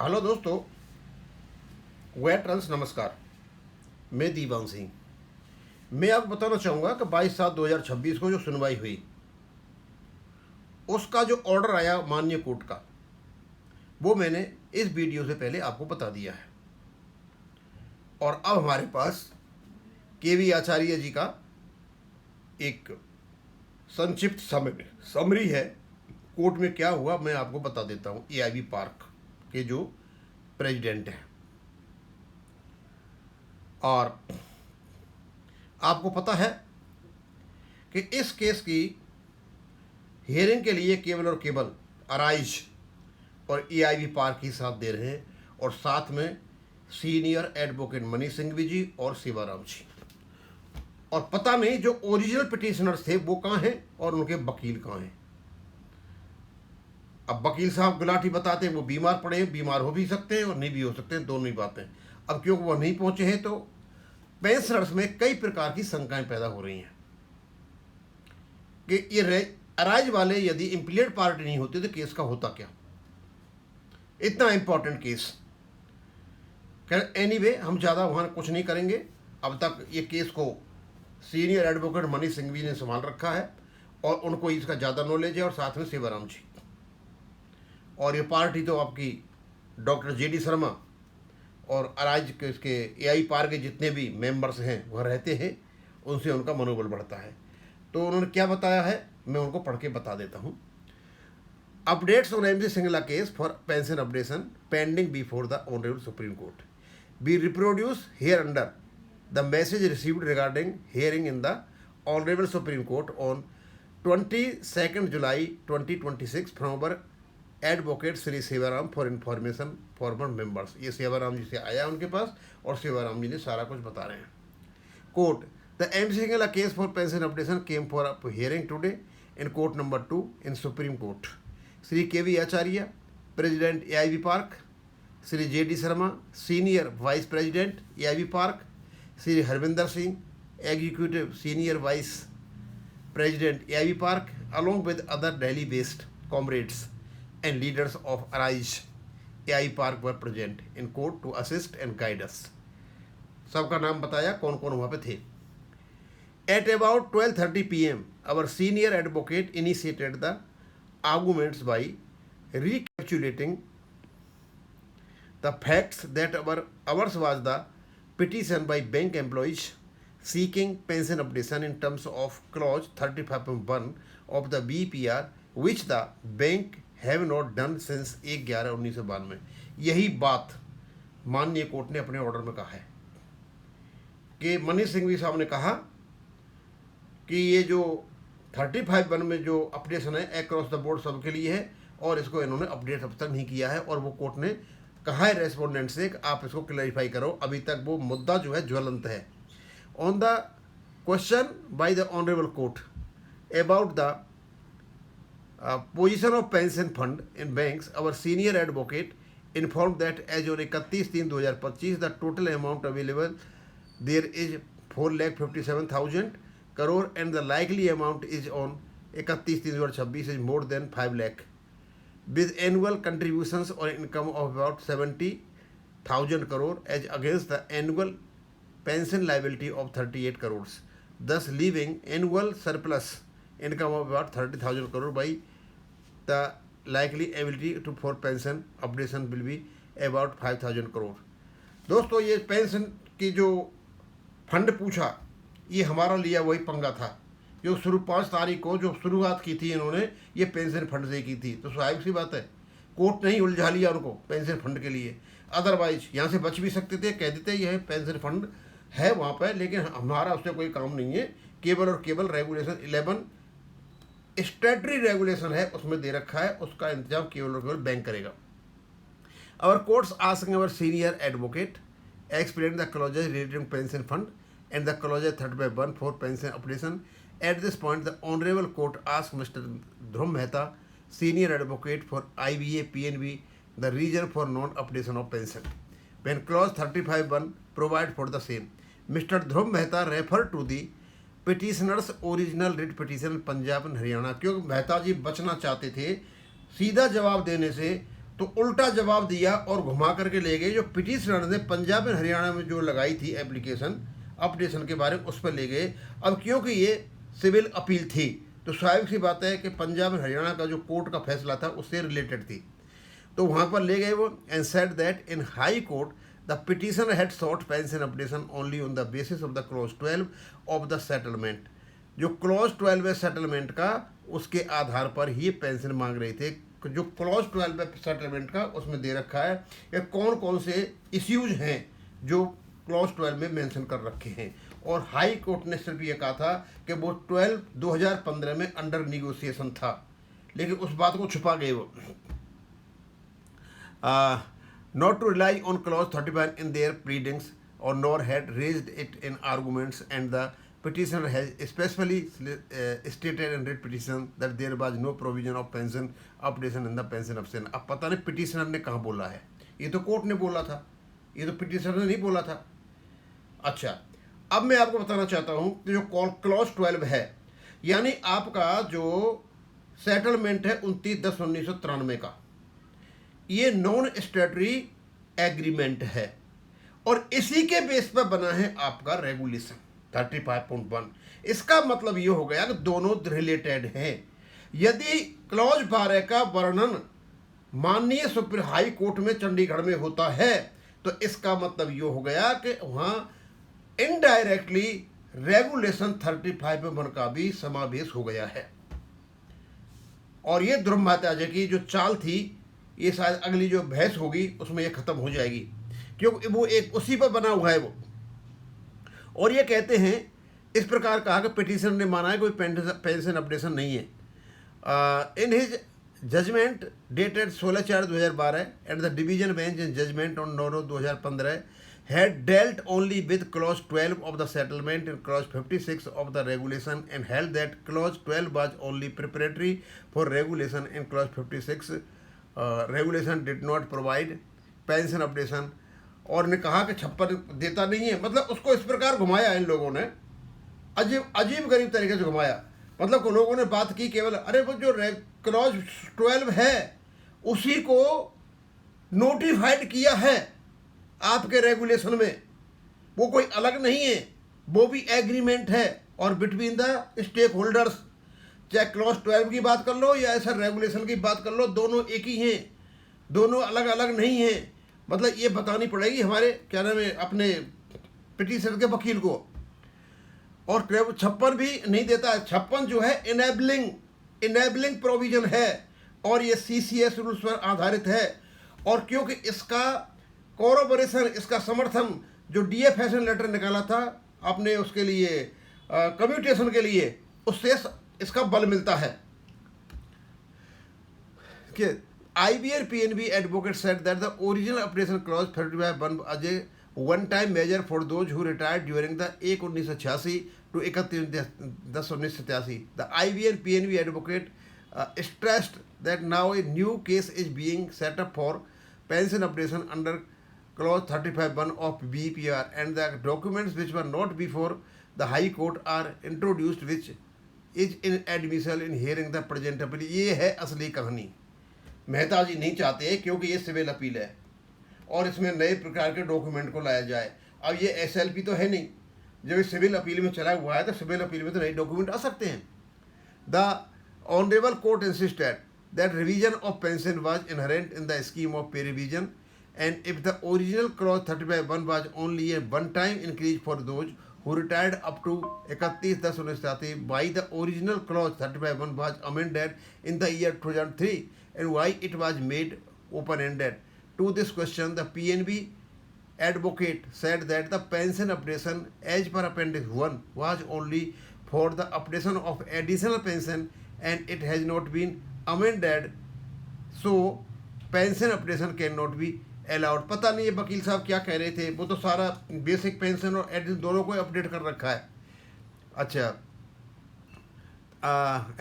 Hello दोस्तों, veterans नमस्कार। मैं दीवान सिंह। मैं आपको बताना चाहूँगा कि 22/7/2026 को जो सुनवाई हुई, उसका जो ऑर्डर आया माननीय कोर्ट का, वो मैंने इस वीडियो से पहले आपको बता दिया है। और अब हमारे पास केवी आचार्य जी का एक संक्षिप्त समरी है। कोर्ट में क्या हुआ मैं आपको बता देता हूँ। एआईबी पार्क के जो प्रेसिडेंट हैं, और आपको पता है कि इस केस की हियरिंग के लिए केवल और केवल अराइज और एआईबी पार्क ही साथ दे रहे हैं, और साथ में सीनियर एडवोकेट मनीष सिंघवी जी और शिवाराम जी। और पता नहीं जो ओरिजिनल पिटिशनर्स थे वो कहाँ हैं और उनके वकील कहाँ हैं। अब वकील साहब गुलाटी बताते हैं वो बीमार पड़े हैं, बीमार हो भी सकते हैं और नहीं भी हो सकते हैं, दोनों ही बातें। अब क्योंकि वो नहीं पहुंचे हैं तो पेंशनर्स में कई प्रकार की शंकाएं पैदा हो रही हैं कि ये अराइज वाले यदि इम्प्लीड पार्टी नहीं होती तो केस का होता क्या। इतना इंपॉर्टेंट केस। एनीवे हम ज़्यादा वहाँ कुछ नहीं करेंगे। अब तक ये केस को सीनियर एडवोकेट मनीष सिंघवी ने संभाल रखा है और उनको इसका ज़्यादा नॉलेज है, और साथ में शिवराम जी। और ये पार्टी तो आपकी डॉक्टर जेडी शर्मा और अराइज के इसके एआई पार के जितने भी मेंबर्स हैं वह रहते हैं, उनसे उनका मनोबल बढ़ता है। तो उन्होंने क्या बताया है मैं उनको पढ़ के बता देता हूँ। Updates on MC Singla case for pension updation pending before the honourable supreme court B reproduce here under the message received regarding hearing in the honourable supreme court on 22 July 2026 from our advocate Shri Shivaram for information farmer members. ये शिवाराम जी से आया उनके पास और शिवाराम जी ने सारा कुछ बता रहे हैं। Court the MC Singla case for pension updation came for up hearing today in court number 2 in Supreme Court. Sri K.V. Acharya, President AIB Park, Sri J.D. Sharma, Senior Vice President AIB Park, Sri Harvinder Singh, Executive Senior Vice President AIB Park, along with other Delhi-based comrades and leaders of Arise AIB Park were present in court to assist and guide us. सबका नाम बताया कौन कौन वहाँ पे थे। At about 12:30 p.m., our senior advocate initiated the arguments by recapitulating the facts that ours was the petition by bank employees seeking pension updation in terms of clause 35.1 of the BPR, which the bank have not done since 1/11/1992। यही बात माननीय court ने अपने order में कहा है कि मनीष सिंघवी साहब ने कहा कि ये जो 35(1) में जो अपडेशन है अक्रॉस द बोर्ड सबके लिए है, और इसको इन्होंने अपडेट अब तक नहीं किया है। और वो कोर्ट ने कहा है रेस्पोंडेंट से कि आप इसको क्लैरिफाई करो, अभी तक वो मुद्दा जो है ज्वलंत है। On the question by the honourable court about the position of pension fund in banks, our senior advocate inform that as on 31/3/2025 the total amount available there is 4,57,000 crore and the likely amount is on 31/3/2026 is more than 5 lakh with annual contributions or income of about 70,000 crore as against the annual pension liability of 38 crores, thus leaving annual surplus income of about 30,000 crore. By the likely ability to for pension updation will be about 5,000 crore. दोस्तों, ये pension की जो fund पूछा ये हमारा लिया वही पंगा था जो शुरू 5 तारीख को जो शुरुआत की थी इन्होंने ये पेंशन फंड से की थी। तो स्वाभाविक सी बात है कोर्ट ने ही उलझा लिया उनको पेंशन फंड के लिए। अदरवाइज यहाँ से बच भी सकते थे, कह देते यह पेंशन फंड है वहाँ पर, लेकिन हमारा उससे कोई काम नहीं है। केवल और केवल रेगुलेशन 11 स्टैट्यूटरी रेगुलेशन है उसमें दे रखा है, उसका इंतजाम केवल और केवल बैंक करेगा। Our courts asking our senior advocate explain the clauses relating pension fund and the clause 30/1 for pension updation. At this point, the Honorable Court asked Mr. Dhruv Mehta, Senior Advocate for IBA PNB, the reason for non-updation of pension, when clause 35(1) provide for the same. Mr. Dhruv Mehta referred to the petitioner's original writ petition Punjab and Haryana, क्योंकि मेहता जी बचना चाहते थे सीधा जवाब देने से तो उल्टा जवाब दिया और घुमा करके ले गए। जो पिटिशनर ने पंजाब एंड हरियाणा में जो लगाई थी एप्लीकेशन अपडेशन के बारे में, उस पर ले गए। अब क्योंकि ये सिविल अपील थी तो स्वाभाविक सी बात है कि पंजाब एंड हरियाणा का जो कोर्ट का फैसला था उससे रिलेटेड थी, तो वहाँ पर ले गए वो। And said that in high court the petitioner had sought pension updation only on the basis of the clause 12 of the settlement. जो क्लॉज 12 है सेटलमेंट का, उसके आधार पर ही पेंशन मांग रहे थे। जो क्लॉज 12 है सेटलमेंट का, उसमें दे रखा है कि कौन कौन से इश्यूज हैं जो क्लॉज 12 में मेंशन कर रखे हैं। और हाई कोर्ट ने सिर्फ ये कहा था कि वो 2015 में अंडर निगोशिएशन था, लेकिन उस बात को छुपा गए वो। Not to rely on clause 35 in their pleadings और nor had raised it in arguments and the petitioner has especially stated in writ petition that there was no provision of pension updation in the pension option। अब पता नहीं petitioner ने कहाँ बोला है, ये तो कोर्ट ने बोला था, ये तो पिटिशनर ने नहीं बोला था। अच्छा, अब मैं आपको बताना चाहता हूँ कि जो क्लॉज 12 है, यानी आपका जो सेटलमेंट है 29/10/1993 का, ये नॉन स्टेटरी एग्रीमेंट है और इसी के बेस पर बना है आपका रेगुलेशन 35.1। इसका मतलब ये हो गया कि दोनों रिलेटेड हैं। यदि क्लॉज 12 का वर्णन माननीय सुप्रीम हाई कोर्ट में चंडीगढ़ में होता है तो इसका मतलब ये हो गया कि वहाँ इनडायरेक्टली रेगुलेशन 35.1 का भी समावेश हो गया है। और ये ध्रुव महाराज की जो चाल थी, ये शायद अगली जो बहस होगी उसमें ये खत्म हो जाएगी, क्योंकि वो एक उसी पर बना हुआ है वो। और ये कहते हैं इस प्रकार कहा कि पिटिशनर ने माना है कोई पेंशन अपडेशन नहीं है। In his judgment dated 16/4/2012 and the division bench in judgment on 9/2015 had dealt only with clause 12 of the settlement and clause 56 of the regulation and held that clause 12 was only preparatory for regulation and clause 56 regulation did not provide pension updation। और ने कहा कि 56 देता नहीं है, मतलब उसको इस प्रकार घुमाया इन लोगों ने, अजीब गरीब तरीके से घुमाया। मतलब को लोगों ने बात की केवल अरे वो जो क्लॉज 12 है उसी को नोटिफाइड किया है आपके रेगुलेशन में, वो कोई अलग नहीं है, वो भी एग्रीमेंट है और बिटवीन द स्टेक होल्डर्स। चाहे क्लॉज 12 की बात कर लो या ऐसा रेगुलेशन की बात कर लो, दोनों एक ही हैं, दोनों अलग अलग नहीं हैं। मतलब ये बतानी पड़ेगी हमारे क्या नाम है अपने पिटिशनर के वकील को। और 56 भी नहीं देता है। 56 जो है इनेबलिंग प्रोविजन है और ये CCS रूल्स पर आधारित है। और क्योंकि इसका कोरोबोरेशन, इसका समर्थन जो DFS ने लेटर निकाला था आपने उसके लिए कम्यूटेशन के लिए, उससे इसका बल मिलता है। कि IBR PNB advocate said that the original updation clause 35(1) as a one-time measure for those who retired during the 1/1986 to 31/10/1987। The IBR PNB advocate stressed that now a new case is being set up for pension updation under clause 35(1) of BPR and the documents which were not before the High Court are introduced, which is inadmissible in hearing the present appeal। ये है असली कहानी। मेहता जी नहीं चाहते क्योंकि ये civil appeal है और इसमें नए प्रकार के डॉक्यूमेंट को लाया जाए। अब ये SLP तो है नहीं, जब ये सिविल अपील में चला हुआ है तो सिविल अपील में तो नए डॉक्यूमेंट आ सकते हैं। The honourable court insisted that revision of pension was inherent in the scheme of pay revision and if the original clause 35(1) was only a one time increase for those who retired up to 31/10/1987 by the original clause 35(1) was amended in the year 2003 and why it was made open-ended। To this question, the PNB advocate said that the pension updation as per Appendix 1 was only for the updation of additional pension and it has not been amended, so pension updation cannot be allowed. पता नहीं ये वकील साहब क्या कह रहे थे, वो तो सारा बेसिक पेंशन और एडिशन दोनों को अपडेट कर रखा है। अच्छा,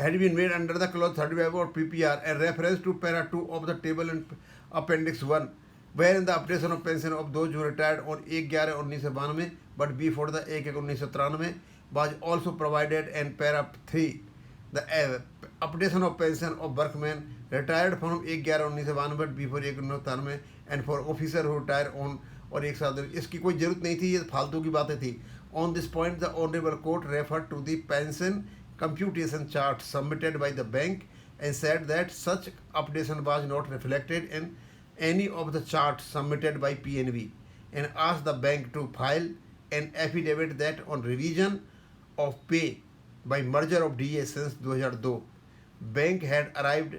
had been made under the clause 35 और PPR and reference to para 2 of the table in appendix 1 wherein the updation of pension of those who retired on 1/11/1992 but before the 1/1/1993 was also provided and para 3 the updation of pension of workman retired from 1/11/1992 but before 1/1993 and for officer who retire on, और एक साथ इसकी कोई जरूरत नहीं थी, ये फालतू की बातें थी. On this point the honourable court refer to the pension computation chart submitted by the bank and said that such updation was not reflected in any of the charts submitted by PNB, and asked the bank to file an affidavit that on revision of pay by merger of DA since 2002, bank had arrived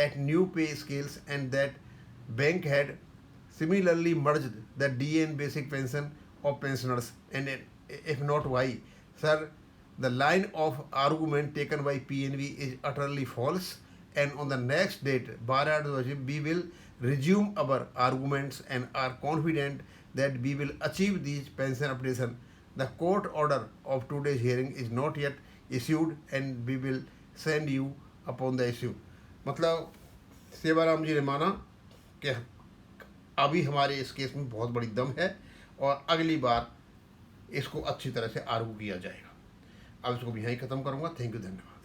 at new pay scales and that bank had similarly merged the DA and basic pension of pensioners. And if not, why? Sir, the line of argument taken by PNB is utterly false, and on the next date, we will resume our arguments and are confident that we will achieve these pension updation. The court order of today's hearing is not yet issued and we will send you upon the issue. मतलब सेवाराम जी ने माना कि अभी हमारे इस case में बहुत बड़ी दम है और अगली बार इसको अच्छी तरह से आर्गू किया जाएगा. अब इसको भी यहीं ख़त्म करूँगा. थैंक यू, धन्यवाद.